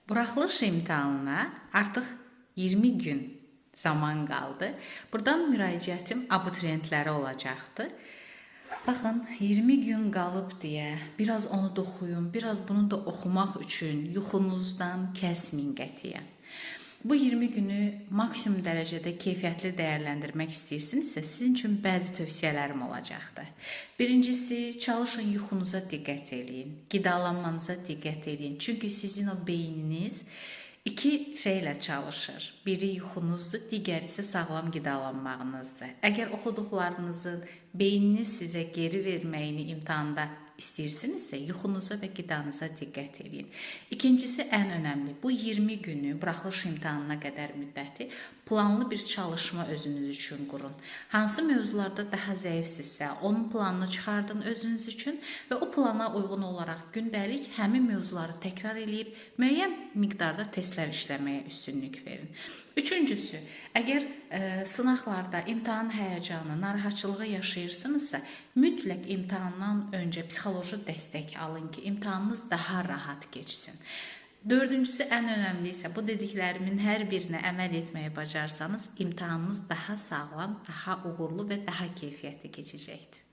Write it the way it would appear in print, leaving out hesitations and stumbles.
Buraxılış imtahanına artıq 20 gün zaman qaldı. Buradan müraciətim abituriyentlərə olacaqdır. Baxın, 20 gün qalıb deyə biraz onu da oxuyun, biraz bunu da oxumaq üçün yuxunuzdan kəsməyin qətiyyən. Bu 20 günü maksimum dərəcədə keyfiyyətli dəyərləndirmək istəyirsinizsə, sizin üçün bəzi tövsiyələrim olacaqdır. Birincisi, çalışın yuxunuza diqqət eləyin, qidalanmanıza diqqət eləyin. Çünki sizin o beyniniz iki şeylə çalışır. Biri yuxunuzdur, digəri isə sağlam qidalanmağınızdır. Əgər oxuduqlarınızın beyniniz sizə geri verməyini imtahanda istəyirsinizsə, yuxunuza və qidanıza diqqət edin. İkincisi, ən önəmli, bu 20 günü, buraxılış imtahanına qədər müddəti planlı bir çalışma özünüz üçün qurun. Hansı mövzularda daha zəifsinizsə, onun planını çıxardın özünüz üçün və o plana uyğun olaraq gündəlik həmin mövzuları təkrar edib müəyyən miqdarda testlər işləməyə üstünlük verin. Üçüncüsü, əgər sınaqlarda imtahan həyəcanı, narahatçılığı yaşayırsınızsa, mütləq imtahandan öncə psixoloji dəstək alın ki, imtahanınız daha rahat keçsin. Dördüncüsü, ən önəmli isə bu dediklərimin hər birinə əməl etməyi bacarsanız, imtahanınız daha sağlam, daha uğurlu və daha keyfiyyətli keçəcəkdir.